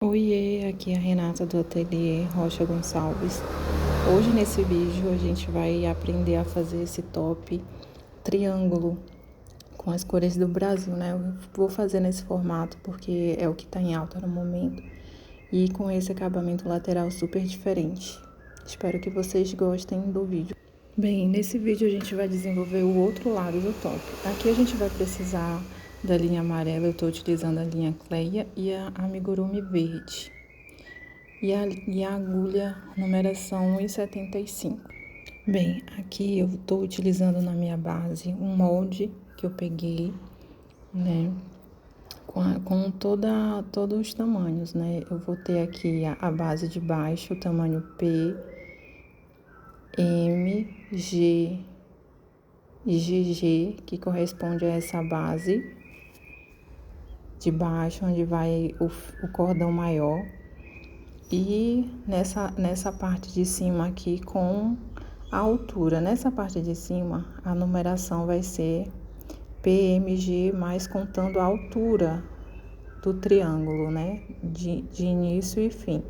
Oiê, aqui é a Renata do Ateliê Rocha Gonçalves. Hoje nesse vídeo a gente vai aprender a fazer esse top triângulo com as cores do Brasil, né? Eu vou fazer nesse formato porque é o que tá em alta no momento e com esse acabamento lateral super diferente. Espero que vocês gostem do vídeo. Bem, nesse vídeo a gente vai desenvolver o outro lado do top. Aqui a gente vai precisar da linha amarela, eu estou utilizando a linha Cleia e a amigurumi verde. E a agulha numeração 1,75. Bem, aqui eu estou utilizando na minha base um molde que eu peguei, né, com todos os tamanhos, né. Eu vou ter aqui a base de baixo, o tamanho P, M, G e GG, que corresponde a essa base de baixo, onde vai o cordão maior. E nessa parte de cima aqui com a altura. Nessa parte de cima, a numeração vai ser PMG, mais contando a altura do triângulo, né? De início e fim.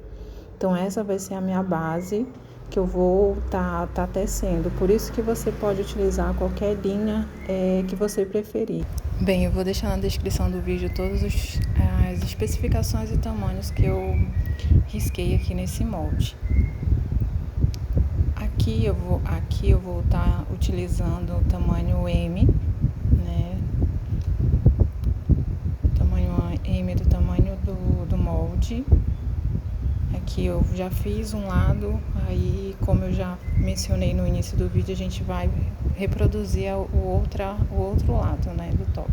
Então, essa vai ser a minha base que eu vou tá tecendo. Por isso que você pode utilizar qualquer linha que você preferir. Bem, eu vou deixar na descrição do vídeo todas as especificações e tamanhos que eu risquei aqui nesse molde. Aqui eu vou estar utilizando o tamanho M, né? O tamanho M do tamanho do molde. Aqui eu já fiz um lado, aí como eu já mencionei no início do vídeo, a gente vai reproduzir o outro lado, né, do top.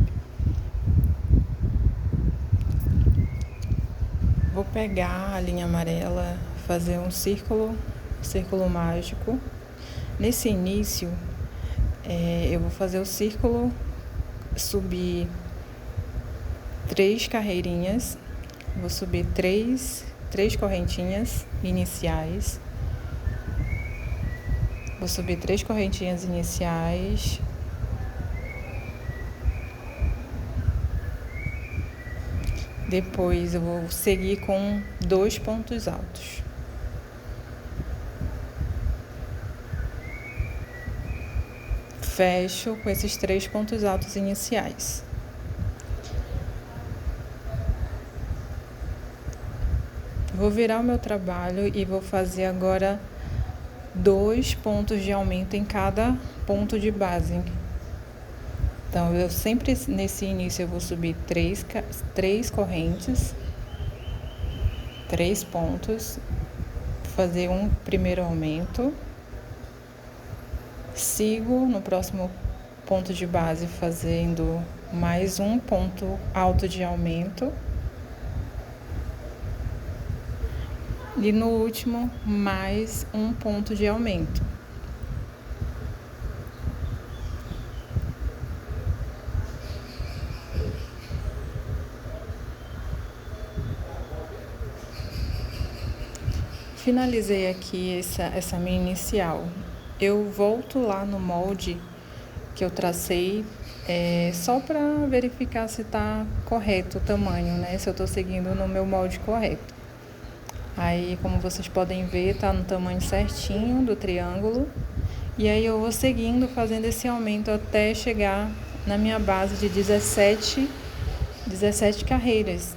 Vou pegar a linha amarela, fazer um círculo mágico. Nesse início, eu vou fazer o círculo, subir 3 carreirinhas, vou subir três correntinhas iniciais. Vou subir 3 correntinhas iniciais. Depois eu vou seguir com 2 pontos altos. Fecho com esses 3 pontos altos iniciais. Vou virar o meu trabalho e vou fazer agora 2 pontos de aumento em cada ponto de base. Então, eu sempre, nesse início, eu vou subir 3 correntes, 3 pontos, fazer um primeiro aumento, sigo no próximo ponto de base fazendo mais um ponto alto de aumento, e no último, mais um ponto de aumento. Finalizei aqui essa minha inicial. Eu volto lá no molde que eu tracei, só para verificar se está correto o tamanho, né? Se eu estou seguindo no meu molde correto. Aí, como vocês podem ver, tá no tamanho certinho do triângulo. E aí eu vou seguindo, fazendo esse aumento até chegar na minha base de 17 carreiras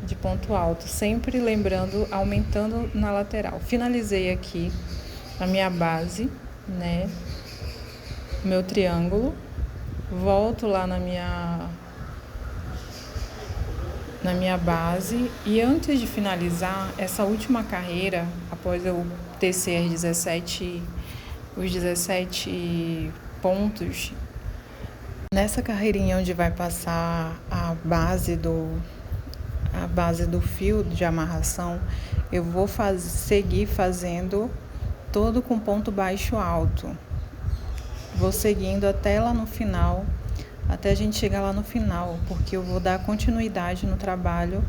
de ponto alto, sempre lembrando, aumentando na lateral. Finalizei aqui a minha base, né, meu triângulo, volto lá na minha base, e antes de finalizar essa última carreira, após eu tecer os 17 pontos, nessa carreirinha onde vai passar a base do fio de amarração, eu vou seguir fazendo todo com ponto baixo alto. Vou seguindo até lá no final, até a gente chegar lá no final, porque eu vou dar continuidade no trabalho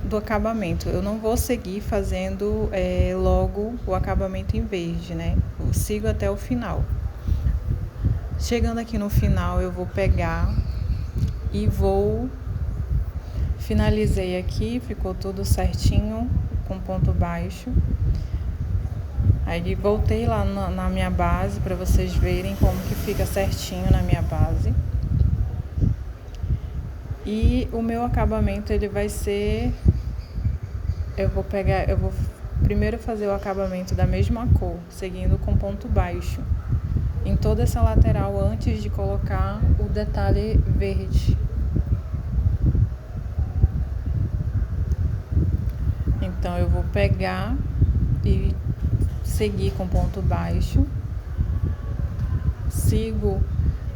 do acabamento. Eu não vou seguir fazendo logo o acabamento em verde, né? Eu sigo até o final. Chegando aqui no final, eu vou pegar e vou Finalizei aqui, ficou tudo certinho, com ponto baixo. Aí voltei lá na minha base para vocês verem como que fica certinho na minha base. E o meu acabamento ele vai ser, eu vou primeiro fazer o acabamento da mesma cor, seguindo com ponto baixo em toda essa lateral antes de colocar o detalhe verde. Então eu vou pegar e seguir com ponto baixo, sigo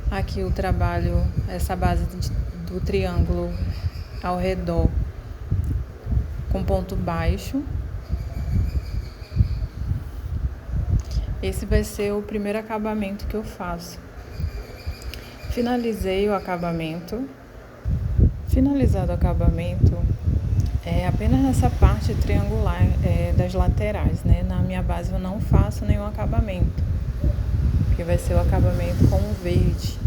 aqui o trabalho, essa base do triângulo ao redor com ponto baixo. Esse vai ser o primeiro acabamento que eu faço. Finalizei o acabamento. Finalizado o acabamento, apenas nessa parte triangular das laterais, né? Na minha base eu não faço nenhum acabamento, porque vai ser o acabamento com o verde.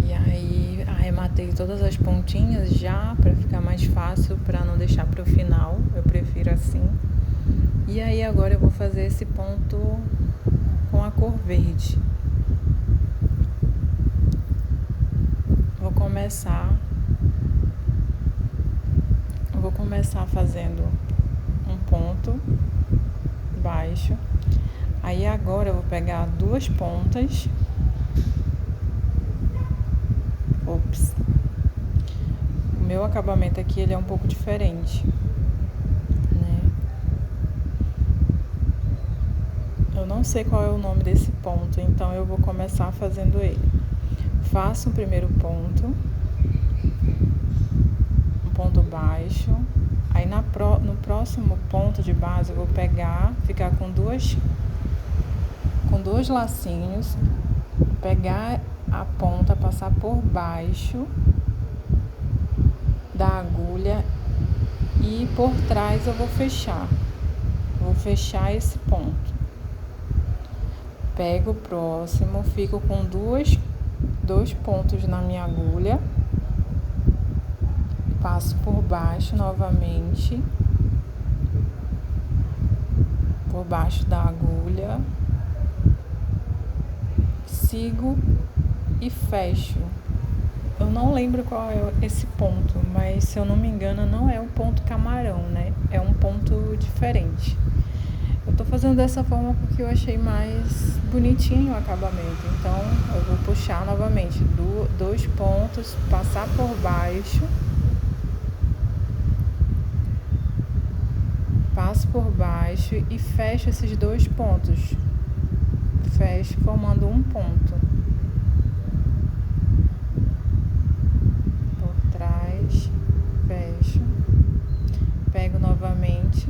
E aí arrematei todas as pontinhas já para ficar mais fácil, para não deixar para o final, eu prefiro assim. E aí agora eu vou fazer esse ponto com a cor verde. Vou começar fazendo um ponto baixo. Aí agora eu vou pegar duas pontas. O meu acabamento aqui ele é um pouco diferente, né? Eu não sei qual é o nome desse ponto, então eu vou começar fazendo ele. Faço o primeiro ponto, um ponto baixo. Aí no próximo ponto de base eu vou ficar com dois lacinhos, pegar a ponta, passar por baixo da agulha e por trás eu vou fechar esse ponto. Pego o próximo, fico com dois pontos na minha agulha, passo por baixo novamente, por baixo da agulha, sigo e fecho. Eu não lembro qual é esse ponto, mas se eu não me engano não é um ponto camarão, né? É um ponto diferente. Eu tô fazendo dessa forma porque eu achei mais bonitinho o acabamento. Então eu vou puxar novamente dois pontos, passar por baixo, passo por baixo e fecho esses dois pontos. Fecho formando um ponto. Por trás, fecho. Pego novamente.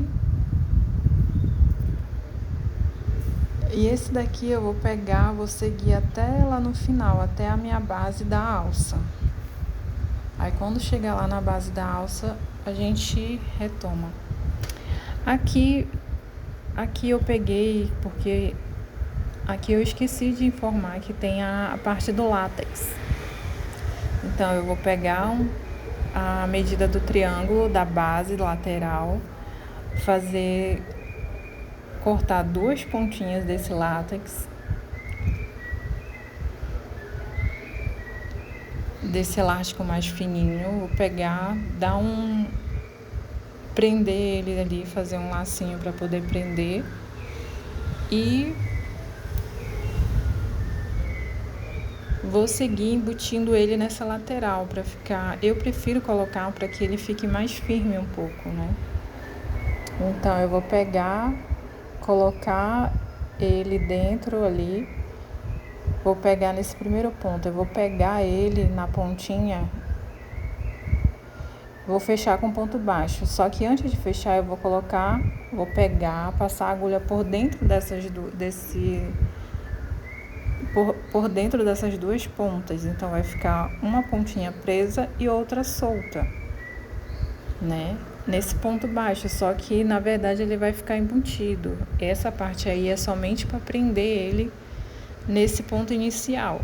E esse daqui eu vou seguir até lá no final, até a minha base da alça. Aí quando chegar lá na base da alça, a gente retoma. Aqui eu peguei, porque aqui eu esqueci de informar que tem a parte do látex. Então eu vou pegar a medida do triângulo da base lateral, cortar duas pontinhas desse látex, desse elástico mais fininho. Vou pegar, prender ele ali, fazer um lacinho para poder prender e vou seguir embutindo ele nessa lateral para ficar. Eu prefiro colocar para que ele fique mais firme um pouco, né? Então eu vou colocar ele dentro ali. Vou pegar nesse primeiro ponto, eu vou pegar ele na pontinha, vou fechar com ponto baixo. Só que antes de fechar eu vou passar a agulha por dentro por dentro dessas duas pontas. Então vai ficar uma pontinha presa e outra solta, né? Nesse ponto baixo, só que na verdade ele vai ficar embutido. Essa parte aí é somente para prender ele nesse ponto inicial.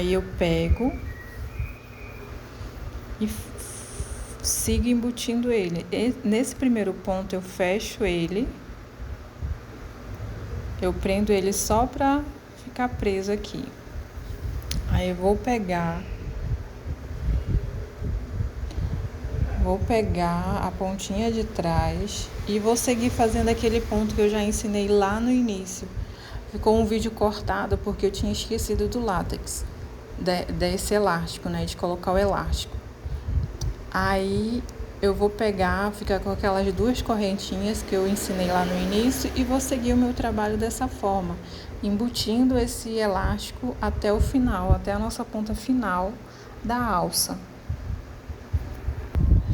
Aí eu pego e sigo embutindo ele. Nesse primeiro ponto eu fecho ele, eu prendo ele só para ficar preso aqui. Aí eu vou pegar a pontinha de trás e vou seguir fazendo aquele ponto que eu já ensinei lá no início. Ficou um vídeo cortado porque eu tinha esquecido do látex, desse elástico, né, de colocar o elástico. Aí eu vou ficar com aquelas 2 correntinhas que eu ensinei lá no início e vou seguir o meu trabalho dessa forma, embutindo esse elástico até o final, até a nossa ponta final da alça.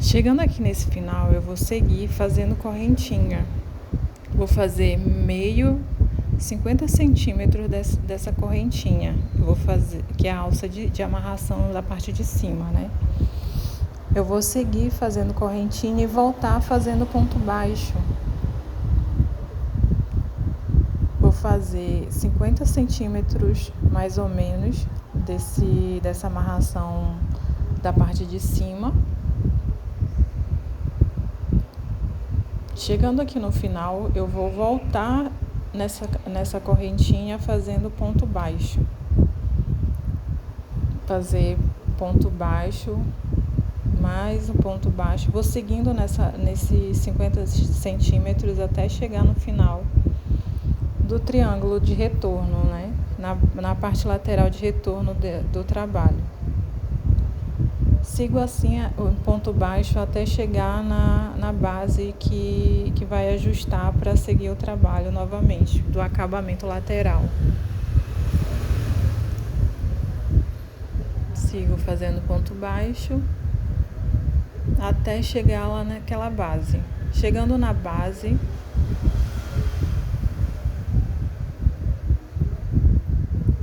Chegando aqui nesse final, eu vou seguir fazendo correntinha. Vou fazer 50 centímetros dessa correntinha. Eu vou fazer, que é a alça de amarração da parte de cima, né? Eu vou seguir fazendo correntinha e voltar fazendo ponto baixo. Vou fazer 50 centímetros mais ou menos dessa amarração da parte de cima. Chegando aqui no final, eu vou voltar nessa correntinha fazendo ponto baixo. Fazer ponto baixo, mais um ponto baixo. Vou seguindo nesses 50 centímetros até chegar no final do triângulo de retorno, né? Na parte lateral de retorno do trabalho. Sigo assim o ponto baixo até chegar na base que vai ajustar para seguir o trabalho novamente, do acabamento lateral. Sigo fazendo ponto baixo até chegar lá naquela base. Chegando na base,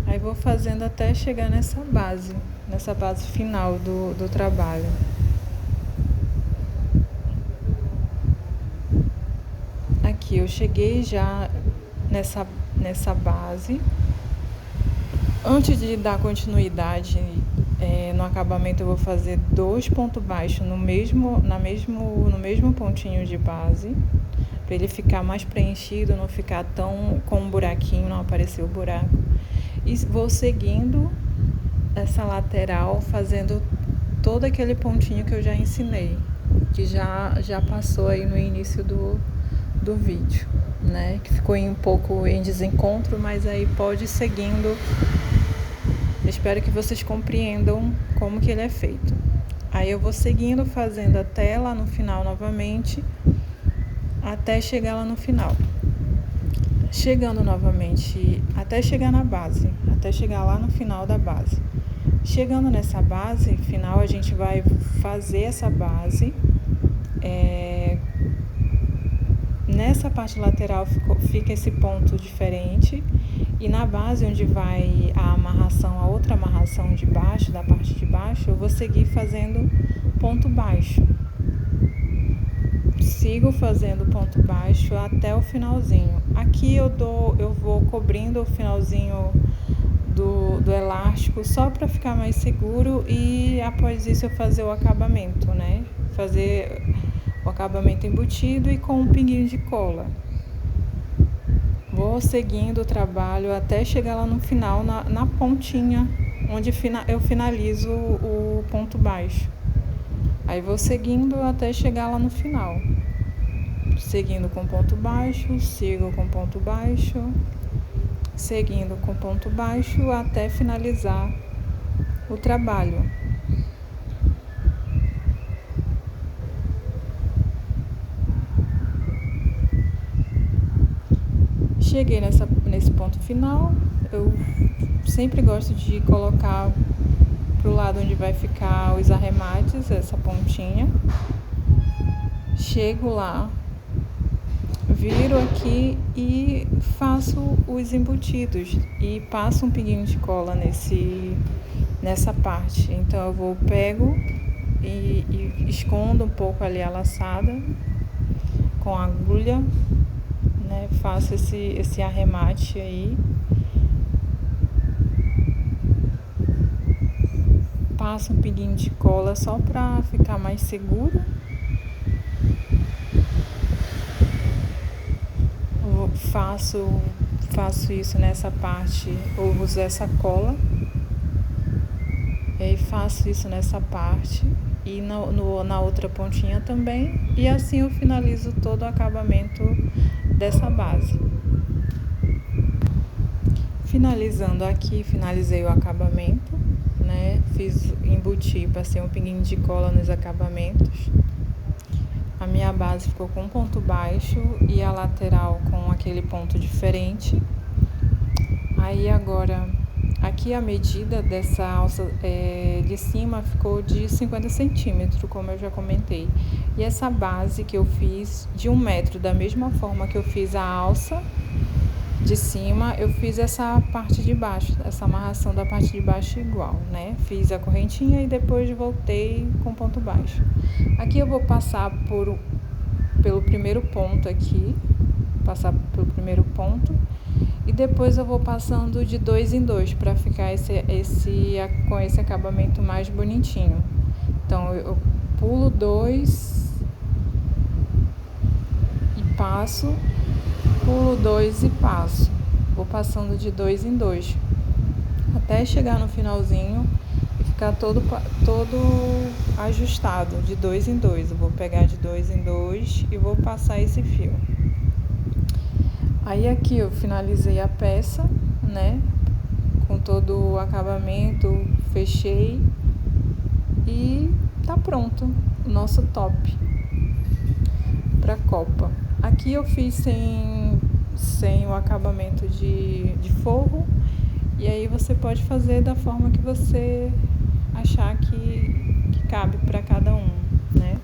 aí vou fazendo até chegar nessa base final do trabalho. Aqui eu cheguei já nessa base. Antes de dar continuidade no acabamento, eu vou fazer 2 pontos baixos no mesmo pontinho de base, para ele ficar mais preenchido, não ficar tão com um buraquinho, não aparecer o buraco. E vou seguindo essa lateral, fazendo todo aquele pontinho que eu já ensinei, que já passou aí no início do vídeo, né? Que ficou um pouco em desencontro, mas aí pode ir seguindo. Espero que vocês compreendam como que ele é feito. Aí eu vou seguindo, fazendo até lá no final novamente, até chegar lá no final. Chegando novamente, até chegar na base, até chegar lá no final da base. Chegando nessa base final, a gente vai fazer essa base. Nessa parte lateral fica esse ponto diferente. E na base onde vai a outra amarração de baixo, da parte de baixo, eu vou seguir fazendo ponto baixo. Sigo fazendo ponto baixo até o finalzinho. Aqui eu vou cobrindo o finalzinho do elástico só para ficar mais seguro, e após isso eu fazer o acabamento, né? Fazer o acabamento embutido e com um pinguinho de cola. Vou seguindo o trabalho até chegar lá no final, na pontinha, onde eu finalizo o ponto baixo. Aí vou seguindo até chegar lá no final. Seguindo com ponto baixo, sigo com ponto baixo, seguindo com ponto baixo até finalizar o trabalho. Cheguei nesse ponto final. Eu sempre gosto de colocar pro lado onde vai ficar os arremates, essa pontinha. Chego lá, viro aqui e faço os embutidos e passo um pinguinho de cola nessa parte. Então eu pego e escondo um pouco ali a laçada com a agulha, né? Faço esse arremate aí. passo um pinguinho de cola só para ficar mais seguro. Faço isso nessa parte, eu uso essa cola. E faço isso nessa parte e na outra pontinha também. E assim eu finalizo todo o acabamento dessa base. Finalizando aqui, finalizei o acabamento, né? Embuti, passei um pinguinho de cola nos acabamentos. A minha base ficou com um ponto baixo e a lateral com aquele ponto diferente. Aí agora, aqui a medida dessa alça de cima ficou de 50 centímetros, como eu já comentei. E essa base que eu fiz de 1 metro, da mesma forma que eu fiz a alça de cima, eu fiz essa parte de baixo, essa amarração da parte de baixo igual, né? Fiz a correntinha e depois voltei com ponto baixo. Aqui eu vou passar pelo primeiro ponto aqui, e depois eu vou passando de 2 em 2 para ficar com esse acabamento mais bonitinho. Então eu pulo 2 e passo, pulo 2 e passo. Vou passando de 2 em 2 até chegar no finalzinho e ficar todo ajustado de 2 em 2. Eu vou pegar de 2 em 2 e vou passar esse fio. Aí aqui eu finalizei a peça, né? Com todo o acabamento, fechei e tá pronto o nosso top pra copa. Aqui eu fiz sem o acabamento de forro, e aí você pode fazer da forma que você achar que cabe para cada um, né?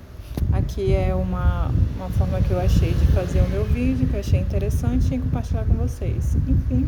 Aqui é uma forma que eu achei de fazer o meu vídeo, que eu achei interessante e compartilhar com vocês. Enfim,